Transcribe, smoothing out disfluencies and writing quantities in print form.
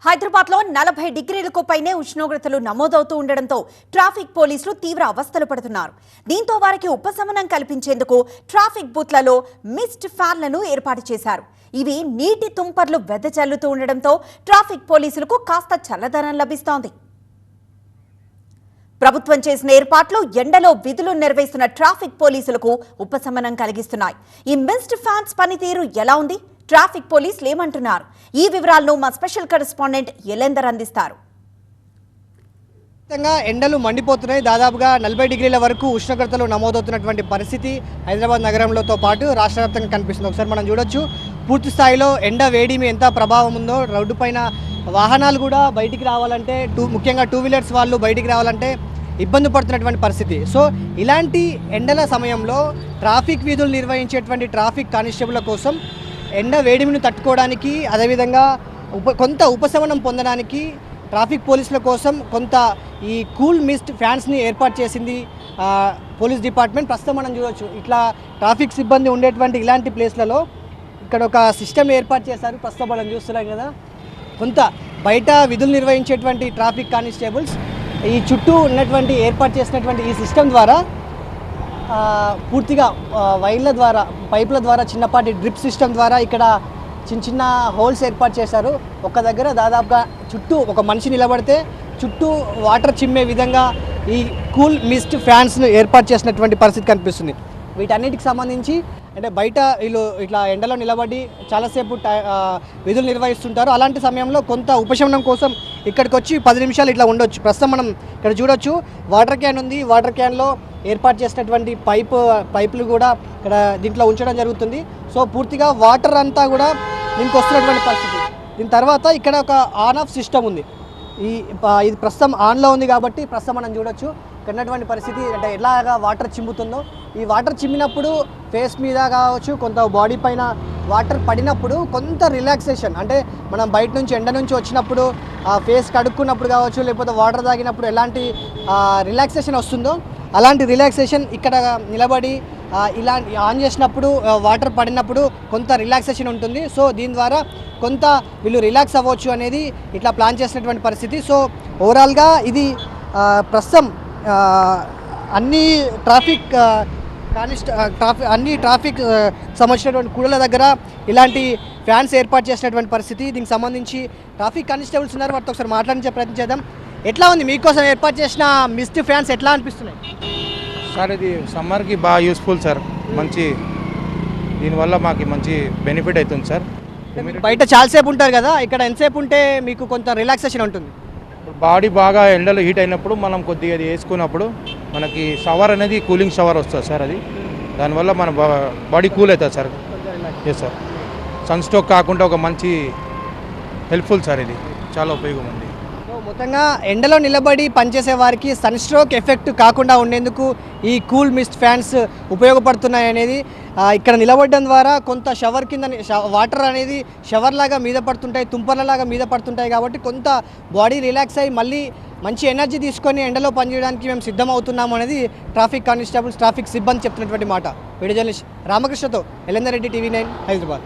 హైదరాబాద్లో 40 డిగ్రీలకు పైనే ఉష్ణోగ్రతలు నమోదవుతూ ఉండడంతో ట్రాఫిక్ పోలీసులు తీవ్ర అవస్థలు పడుతున్నారు. దీంతో వారికి ఉపశమనం కల్పించేందుకు ట్రాఫిక్ బూత్లలో మిస్ట్ ఫ్యాన్లను ఏర్పాటు చేశారు. ఇవి నీటి తుంపర్లు వెదజల్లుతూ ఉండడంతో ట్రాఫిక్ పోలీసులకు కాస్త చల్లదనం లభిస్తోంది. ప్రభుత్వం చేసిన ఏర్పాట్లు ఎండలో విధులు నిర్వహిస్తున్న ట్రాఫిక్ పోలీసులకు ఉపశమనం కలిగిస్తున్నాయి. ఈ మిస్ట్ ఫ్యాన్స్ పనితీరు ఎలా ఉంది? ట్రాఫిక్ పోలీసులు ఏమంటున్నారు? ఈ వివరాలను మా స్పెషల్ కరెస్పాండెంట్ ఎలెందర్ అందిస్తారు. ఎండలు మండిపోతున్నాయి. దాదాపుగా 40 డిగ్రీల వరకు ఉష్ణోగ్రతలు నమోదవుతున్నటువంటి పరిస్థితి హైదరాబాద్ నగరంలోతో పాటు రాష్ట్ర వ్యాప్తంగా కనిపిస్తుంది. ఒకసారి మనం చూడొచ్చు, పూర్తి స్థాయిలో ఎండ వేడిమి ఎంత ప్రభావం ఉందో. రోడ్డు పైన వాహనాలు కూడా బయటికి రావాలంటే ముఖ్యంగా 2 వీలర్స్ వాళ్ళు బయటికి రావాలంటే ఇబ్బంది పడుతున్నటువంటి పరిస్థితి. సో ఇలాంటి ఎండల సమయంలో ట్రాఫిక్ విధులు నిర్వహించేటువంటి ట్రాఫిక్ కానిస్టేబుల్ కోసం ఎండ వేడిమిని తట్టుకోవడానికి, అదేవిధంగా కొంత ఉపశమనం పొందడానికి ట్రాఫిక్ పోలీసుల కోసం కొంత ఈ కూల్ మిస్ట్ ఫ్యాన్స్ని ఏర్పాటు చేసింది పోలీస్ డిపార్ట్మెంట్. ప్రస్తుతం మనం చూడవచ్చు, ఇట్లా ట్రాఫిక్ సిబ్బంది ఉండేటువంటి ఇలాంటి ప్లేస్లలో ఇక్కడ ఒక సిస్టమ్ ఏర్పాటు చేశారు. ప్రస్తుతం మనం చూస్తున్నాం కదా, కొంత బయట విధులు నిర్వహించేటువంటి ట్రాఫిక్ కానిస్టేబుల్స్ ఈ చుట్టూ ఉన్నటువంటి ఏర్పాటు చేసినటువంటి ఈ సిస్టమ్ ద్వారా పూర్తిగా వైర్ల ద్వారా, పైపుల ద్వారా, చిన్నపాటి డ్రిప్ సిస్టమ్ ద్వారా ఇక్కడ చిన్న చిన్న హోల్స్ ఏర్పాటు చేశారు. ఒక దగ్గర దాదాపుగా చుట్టూ ఒక మనిషి నిలబడితే చుట్టూ వాటర్ చిమ్మే విధంగా ఈ కూల్ మిస్ట్ ఫ్యాన్స్ను ఏర్పాటు చేసినటువంటి పరిస్థితి కనిపిస్తుంది. వీటన్నిటికి సంబంధించి అంటే బయట వీళ్ళు ఇట్లా ఎండలో నిలబడి చాలాసేపు విధులు నిర్వహిస్తుంటారు. అలాంటి సమయంలో కొంత ఉపశమనం కోసం ఇక్కడికి వచ్చి 10 నిమిషాలు ఇట్లా ఉండొచ్చు. ప్రస్తుతం మనం ఇక్కడ చూడొచ్చు, వాటర్ క్యాన్ ఉంది. వాటర్ క్యాన్లో ఏర్పాట్ చేసినటువంటి పైపులు కూడా ఇక్కడ దీంట్లో ఉంచడం జరుగుతుంది. సో పూర్తిగా వాటర్ అంతా కూడా దీనికి వస్తున్నటువంటి పరిస్థితి. దీని తర్వాత ఇక్కడ ఒక ఆన్ ఆఫ్ సిస్టమ్ ఉంది. ఇది ప్రస్తుతం ఆన్లో ఉంది కాబట్టి ప్రస్తుతం మనం చూడొచ్చు ఇక్కడ ఉన్నటువంటి పరిస్థితి. అంటే ఎలాగా వాటర్ చిమ్ముతుందో, ఈ వాటర్ చిమ్మినప్పుడు ఫేస్ మీద కావచ్చు, కొంత బాడీ పైన వాటర్ పడినప్పుడు కొంత రిలాక్సేషన్, అంటే మనం బయట నుంచి ఎండ నుంచి వచ్చినప్పుడు ఫేస్ కడుక్కున్నప్పుడు కావచ్చు, లేకపోతే వాటర్ తాగినప్పుడు ఎలాంటి రిలాక్సేషన్ వస్తుందో అలాంటి రిలాక్సేషన్ ఇక్కడ నిలబడి ఇలా ఆన్ చేసినప్పుడు వాటర్ పడినప్పుడు కొంత రిలాక్సేషన్ ఉంటుంది. సో దీని ద్వారా కొంత వీళ్ళు రిలాక్స్ అవ్వచ్చు అనేది ఇట్లా ప్లాన్ చేసినటువంటి పరిస్థితి. సో ఓవరాల్గా ఇది ప్రస్తుతం అన్ని ట్రాఫిక్ సంబంధించినటువంటి కూడల దగ్గర ఇలాంటి ఫ్యాన్స్ ఏర్పాటు చేసినటువంటి పరిస్థితి. దీనికి సంబంధించి ట్రాఫిక్ కానిస్టేబుల్స్ ఉన్నారు, వారితో ఒకసారి మాట్లాడించే ప్రయత్నం చేద్దాం. ఎట్లా ఉంది మీకోసం ఏర్పాటు చేసిన మిస్ట్ ఫ్యాన్స్, ఎట్లా అనిపిస్తున్నాయి సార్? ఇది సమ్మర్కి బాగా యూస్ఫుల్ సార్. మంచి దీనివల్ల మాకు మంచి బెనిఫిట్ అవుతుంది సార్. బయట చాలాసేపు ఉంటారు కదా, ఇక్కడ ఎంతసేపు ఉంటే మీకు కొంత రిలాక్సేషన్ ఉంటుంది? బాడీ బాగా ఎండలో హీట్ అయినప్పుడు మనం కొద్దిగా అది వేసుకున్నప్పుడు మనకి షవర్ అనేది కూలింగ్ షవర్ వస్తుంది సార్. అది దానివల్ల మన బాడీ కూల్ అవుతుంది sir. Yes sir, sun stroke కాకుండా ఒక మంచి హెల్ప్ఫుల్ సార్. ఇది చాలా ఉపయోగం ఉంది. మొత్తంగా ఎండలో నిలబడి పనిచేసే వారికి సన్ స్ట్రోక్ ఎఫెక్ట్ కాకుండా ఉండేందుకు ఈ కూల్ మిస్ట్ ఫ్యాన్స్ ఉపయోగపడుతున్నాయి అనేది ఇక్కడ నిలబడడం ద్వారా కొంత షవర్ కింద వాటర్ అనేది షవర్ లాగా మీద పడుతుంటాయి, తుంపర్లలాగా మీద పడుతుంటాయి. కాబట్టి కొంత బాడీ రిలాక్స్ అయ్యి మళ్ళీ మంచి ఎనర్జీ తీసుకొని ఎండలో పనిచేయడానికి మేము సిద్ధమవుతున్నాము అనేది ట్రాఫిక్ కానిస్టేబుల్స్, ట్రాఫిక్ సిబ్బంది చెప్తున్నటువంటి మాట. వీడియో జర్నలిస్ట్ రామకృష్ణతో ఎలెందర్ రెడ్డి, TV9 హైదరాబాద్.